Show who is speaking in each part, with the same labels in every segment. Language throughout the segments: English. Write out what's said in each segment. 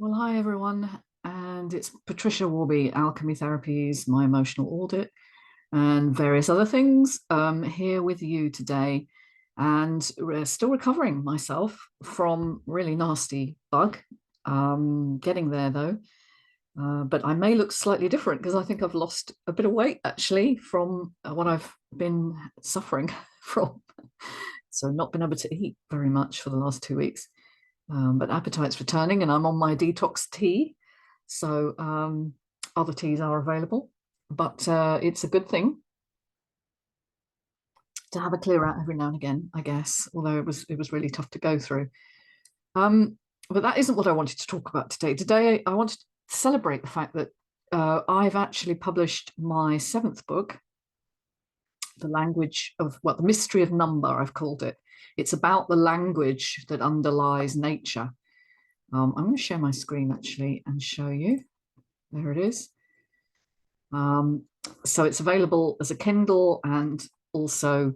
Speaker 1: Well, hi everyone, and it's Patricia Worby, Alchemy Therapies, my emotional audit, and various other things here with you today. And we're still recovering myself from really nasty bug. Getting there though, but I may look slightly different because I think I've lost a bit of weight actually from what I've been suffering from. So not been able to eat very much for the last 2 weeks. But appetite's returning and I'm on my detox tea. So other teas are available, but it's a good thing to have a clear out every now and again, I guess, although it was really tough to go through. But that isn't what I wanted to talk about today. Today, I wanted to celebrate the fact that I've actually published my 7th book, The Language of, well, The Mystery of Number, I've called it. It's about the language that underlies nature. I'm going to share my screen actually and show you. There it is. So it's available as a Kindle and also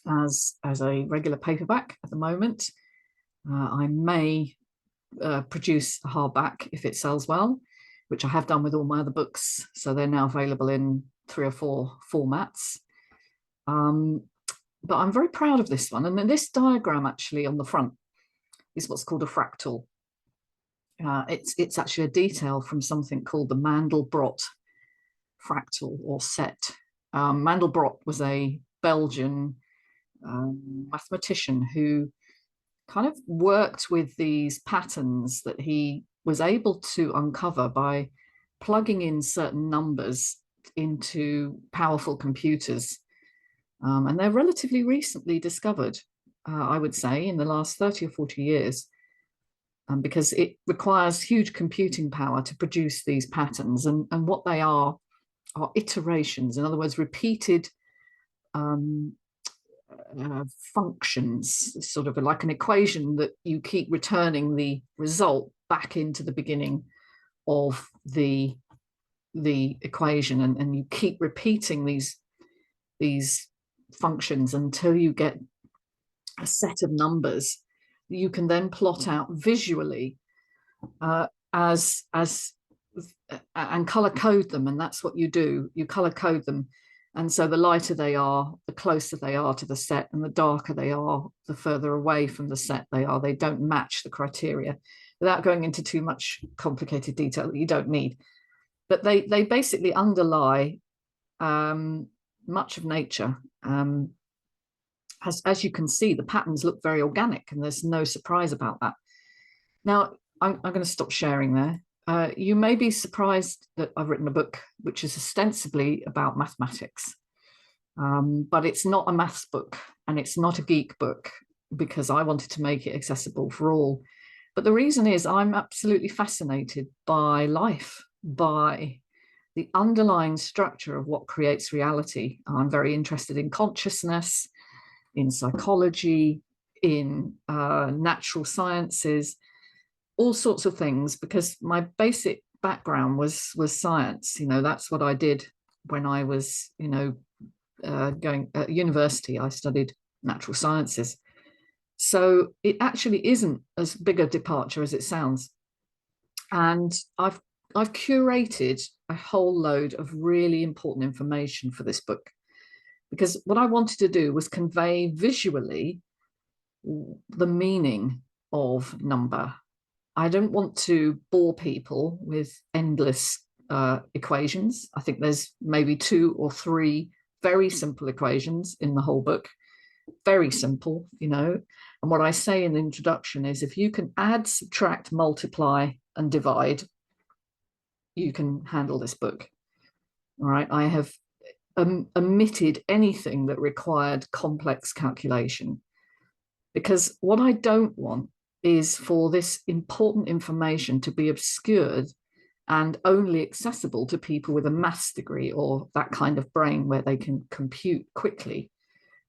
Speaker 1: as a regular paperback at the moment. I may produce a hardback if it sells well, which I have done with all my other books. So they're now available in 3 or 4 formats. But I'm very proud of this one. And then this diagram actually on the front is what's called a fractal. It's actually a detail from something called the Mandelbrot fractal or set. Mandelbrot was a Belgian mathematician who kind of worked with these patterns that he was able to uncover by plugging in certain numbers into powerful computers. And they're relatively recently discovered, I would say, in the last 30 or 40 years. Because it requires huge computing power to produce these patterns. And what they are iterations, in other words, repeated functions, sort of like an equation that you keep returning the result back into the beginning of the equation. And you keep repeating these functions until you get a set of numbers you can then plot out visually and color code them. And that's what you do. You color code them. And so the lighter they are, the closer they are to the set, and the darker they are, the further away from the set they are. They don't match the criteria, without going into too much complicated detail that you don't need. But they basically underlie much of nature. As you can see, the patterns look very organic, and there's no surprise about that. Now, I'm going to stop sharing there. You may be surprised that I've written a book which is ostensibly about mathematics, but it's not a maths book and it's not a geek book, because I wanted to make it accessible for all. But the reason is I'm absolutely fascinated by life, by the underlying structure of what creates reality. I'm very interested in consciousness, in psychology, in natural sciences, all sorts of things, because my basic background was science. You know, that's what I did when I was, going at university. I studied natural sciences. So it actually isn't as big a departure as it sounds. And I've curated a whole load of really important information for this book, because what I wanted to do was convey visually the meaning of number. I don't want to bore people with endless equations. I think there's maybe 2 or 3 very simple equations in the whole book. Very simple, And what I say in the introduction is, if you can add, subtract, multiply, and divide, you can handle this book. All right. I have omitted anything that required complex calculation, because what I don't want is for this important information to be obscured and only accessible to people with a maths degree or that kind of brain where they can compute quickly.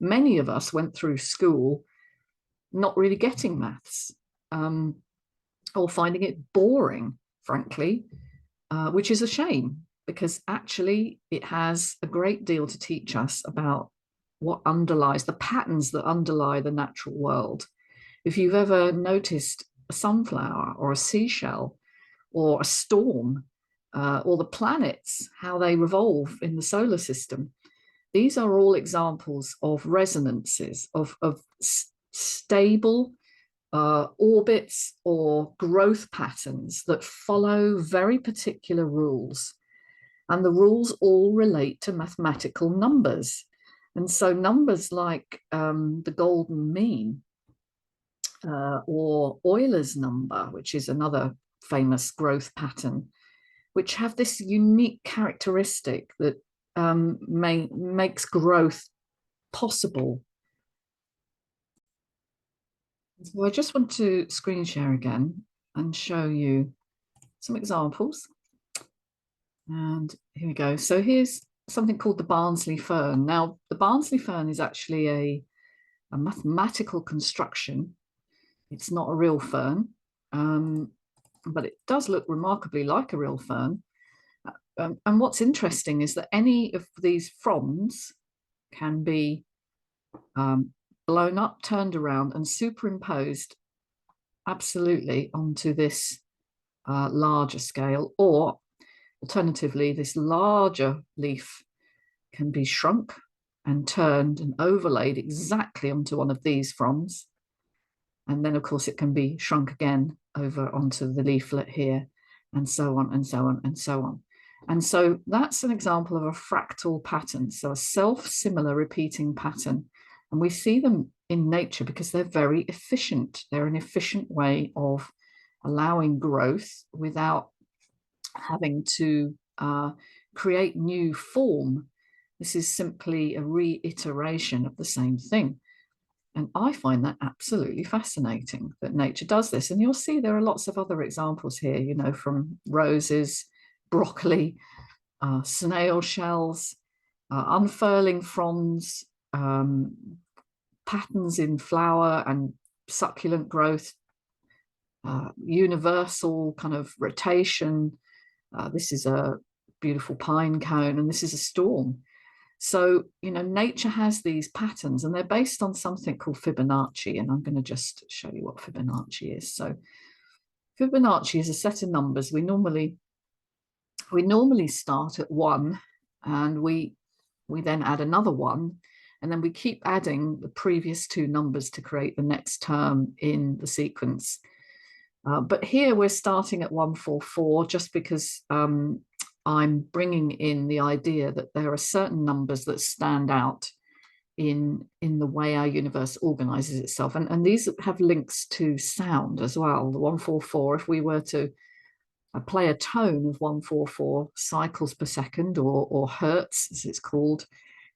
Speaker 1: Many of us went through school not really getting maths, or finding it boring, frankly, which is a shame, because actually it has a great deal to teach us about what underlies the patterns that underlie the natural world. If you've ever noticed a sunflower or a seashell or a storm, or the planets, how they revolve in the solar system. These are all examples of resonances, of stable orbits or growth patterns that follow very particular rules. And the rules all relate to mathematical numbers. And so numbers like the golden mean or Euler's number, which is another famous growth pattern, which have this unique characteristic that makes growth possible. So I just want to screen share again and show you some examples. And here we go. So here's something called the Barnsley Fern. Now, the Barnsley Fern is actually a mathematical construction. It's not a real fern, but it does look remarkably like a real fern. And what's interesting is that any of these fronds can be blown up, turned around, and superimposed absolutely onto this larger scale, or alternatively, this larger leaf can be shrunk and turned and overlaid exactly onto one of these fronds. And then, of course, it can be shrunk again over onto the leaflet here, and so on and so on and so on. And so that's an example of a fractal pattern, so a self-similar repeating pattern. And we see them in nature because they're very efficient. They're an efficient way of allowing growth without having to create new form. This is simply a reiteration of the same thing. And I find that absolutely fascinating that nature does this. And you'll see there are lots of other examples here, you know, from roses, broccoli, snail shells, unfurling fronds, patterns in flower and succulent growth, universal kind of rotation. This is a beautiful pine cone, and this is a storm. So, you know, nature has these patterns, and they're based on something called Fibonacci. And I'm going to just show you what Fibonacci is. So Fibonacci is a set of numbers. We normally start at 1, and we then add another 1, and then we keep adding the previous 2 numbers to create the next term in the sequence. But here we're starting at 144 just because I'm bringing in the idea that there are certain numbers that stand out in the way our universe organizes itself. And these have links to sound as well. The 144, if we were to play a tone of 144 cycles per second, or hertz as it's called,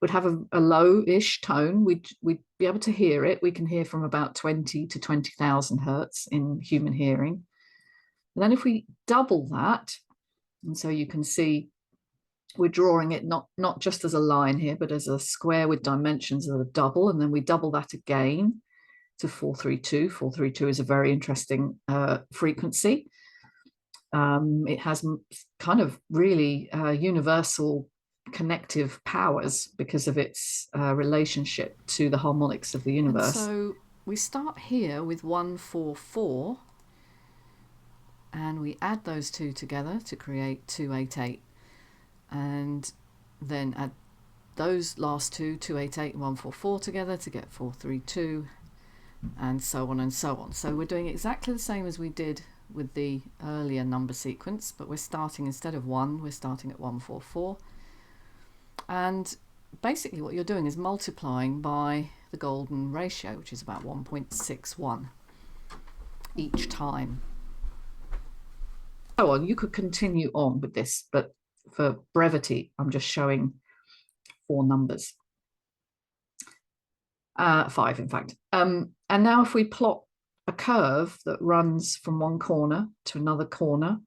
Speaker 1: would have a low-ish tone. We'd be able to hear it. We can hear from about 20 to 20,000 hertz in human hearing. And then if we double that, and so you can see we're drawing it not just as a line here, but as a square with dimensions that are double, and then we double that again to 432. 432 is a very interesting frequency. It has kind of really universal connective powers because of its relationship to the harmonics of the universe. And so we start here with 144, and we add those 2 together to create 288, and then add those last 2, 288 and 144 together to get 432, and so on and so on. So we're doing exactly the same as we did with the earlier number sequence, but we're starting, instead of 1, we're starting at 144. And basically what you're doing is multiplying by the golden ratio, which is about 1.61 each time. So on, you could continue on with this, but for brevity, I'm just showing 4 numbers. 5, in fact. And now if we plot a curve that runs from one corner to another corner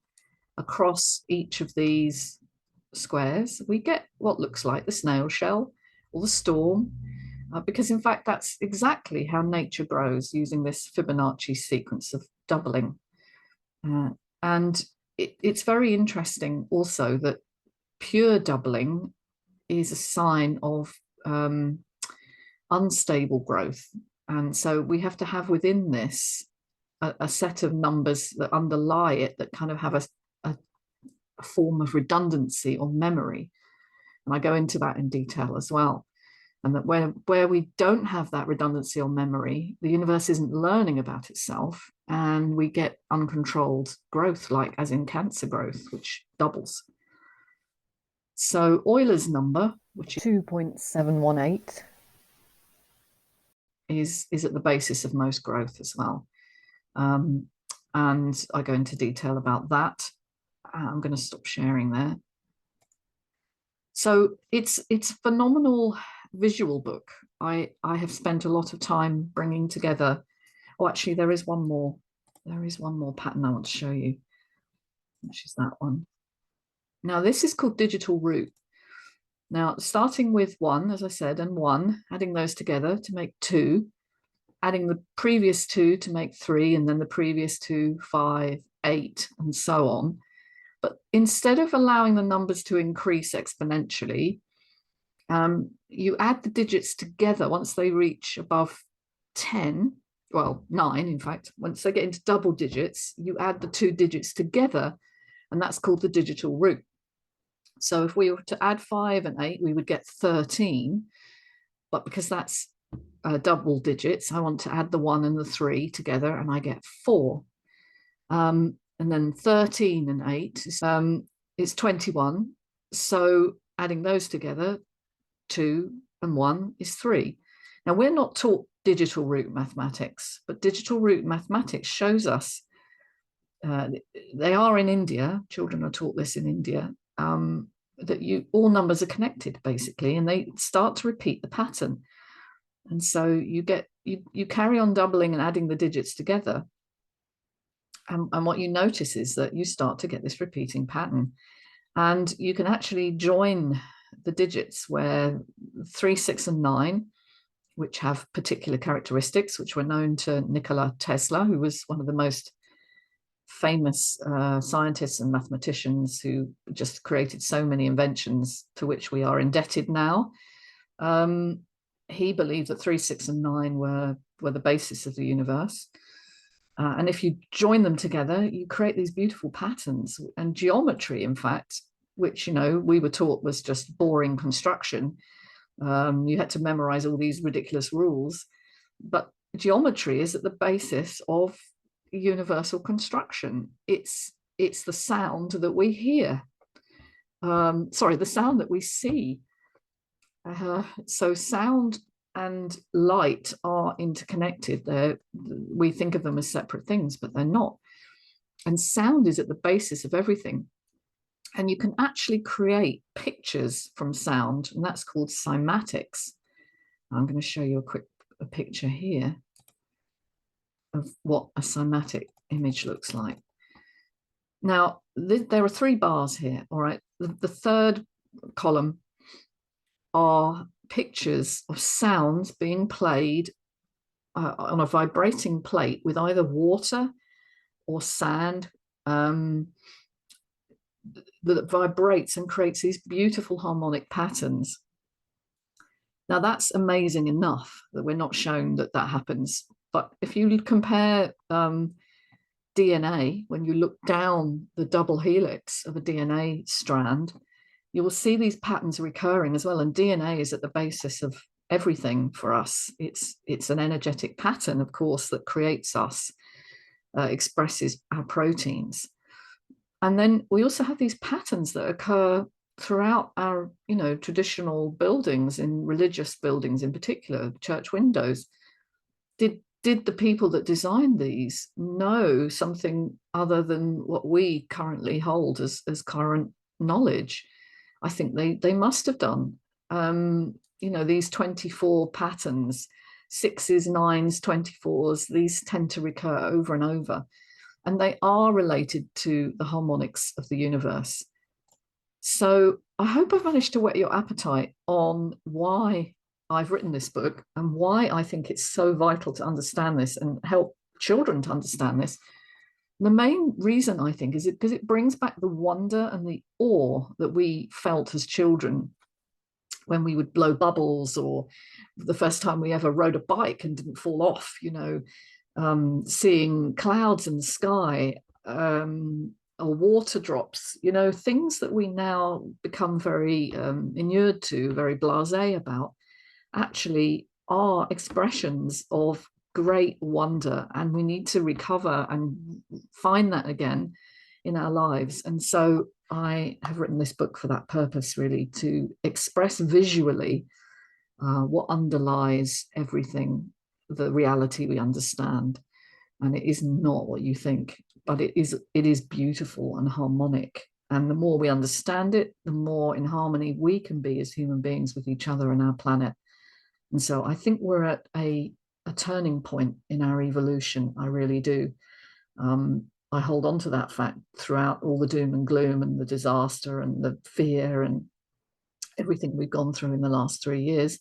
Speaker 1: across each of these squares, we get what looks like the snail shell or the storm, because in fact that's exactly how nature grows, using this Fibonacci sequence of doubling. And it's very interesting also that pure doubling is a sign of unstable growth. And so we have to have within this a set of numbers that underlie it that kind of have a form of redundancy or memory. And I go into that in detail as well. And that where we don't have that redundancy or memory, the universe isn't learning about itself, and we get uncontrolled growth, like as in cancer growth, which doubles. So Euler's number, which is 2.718, is at the basis of most growth as well. And I go into detail about that. I'm going to stop sharing there. So it's a phenomenal visual book. I have spent a lot of time bringing together. Oh, actually, there is one more. There is one more pattern I want to show you, which is that one. Now, this is called digital root. Now, starting with 1, as I said, and 1, adding those together to make 2, adding the previous 2 to make 3, and then the previous 2, 5, 8, and so on. But instead of allowing the numbers to increase exponentially, you add the digits together once they reach above 10, well, 9, in fact. Once they get into double digits, you add the 2 digits together, and that's called the digital root. So if we were to add 5 and 8, we would get 13. But because that's double digits, I want to add the 1 and the 3 together, and I get 4. And then 13 and 8 is 21. So adding those together, 2 and 1 is 3. Now, we're not taught digital root mathematics, but digital root mathematics shows us, they are in India, children are taught this in India, that all numbers are connected, basically, and they start to repeat the pattern. And so you carry on doubling and adding the digits together. And what you notice is that you start to get this repeating pattern. And you can actually join the digits where 3, 6, and 9, which have particular characteristics, which were known to Nikola Tesla, who was one of the most famous scientists and mathematicians who just created so many inventions to which we are indebted now. He believed that 3, 6, and 9 were the basis of the universe. And if you join them together, you create these beautiful patterns. And geometry, in fact, which, we were taught was just boring construction. You had to memorize all these ridiculous rules. But geometry is at the basis of universal construction. It's the sound that we hear. The sound that we see. So sound and light are interconnected. We think of them as separate things, but they're not. And sound is at the basis of everything. And you can actually create pictures from sound, and that's called cymatics. I'm going to show you a picture here of what a cymatic image looks like. Now, there are 3 bars here, all right? The third column are pictures of sounds being played on a vibrating plate with either water or sand that vibrates and creates these beautiful harmonic patterns. Now, that's amazing enough that we're not shown that happens. But if you compare DNA, when you look down the double helix of a DNA strand, you will see these patterns recurring as well. And DNA is at the basis of everything for us. It's an energetic pattern, of course, that creates us, expresses our proteins. And then we also have these patterns that occur throughout our, traditional buildings, in religious buildings in particular, church windows. Did the people that designed these know something other than what we currently hold as current knowledge? I think they must have done. These 24 patterns, 6s, 9s, 24s, these tend to recur over and over. And they are related to the harmonics of the universe. So I hope I've managed to whet your appetite on why I've written this book and why I think it's so vital to understand this and help children to understand this. The main reason, I think, is because it brings back the wonder and the awe that we felt as children when we would blow bubbles, or the first time we ever rode a bike and didn't fall off, seeing clouds in the sky, or water drops, you know, things that we now become very inured to, very blasé about, actually are expressions of great wonder, and we need to recover and find that again in our lives. And so I have written this book for that purpose, really, to express visually what underlies everything, the reality we understand. And it is not what you think, but it is beautiful and harmonic. And the more we understand it, the more in harmony we can be as human beings with each other and our planet. And so I think we're at a turning point in our evolution. I really do. I hold on to that fact throughout all the doom and gloom and the disaster and the fear and everything we've gone through in the last 3 years,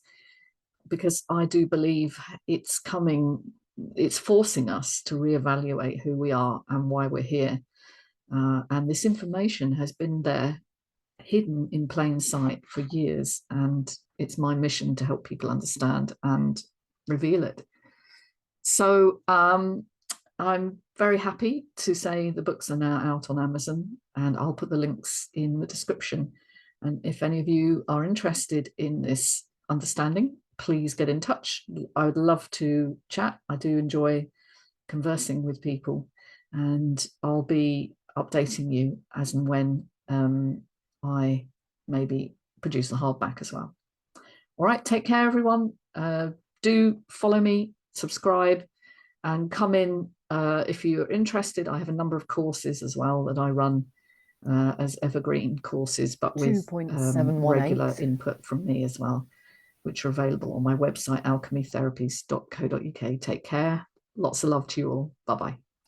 Speaker 1: because I do believe it's coming, it's forcing us to reevaluate who we are and why we're here. And this information has been there, hidden in plain sight for years. And it's my mission to help people understand and reveal it. So I'm very happy to say the books are now out on Amazon, and I'll put the links in the description. And if any of you are interested in this understanding, please get in touch. I would love to chat. I do enjoy conversing with people, and I'll be updating you as and when I maybe produce a hardback as well. All right, take care, everyone. Do follow me, subscribe, and come in if you're interested. I have a number of courses as well that I run as evergreen courses, but with regular input from me as well, which are available on my website, alchemytherapies.co.uk. Take care. Lots of love to you all. Bye-bye.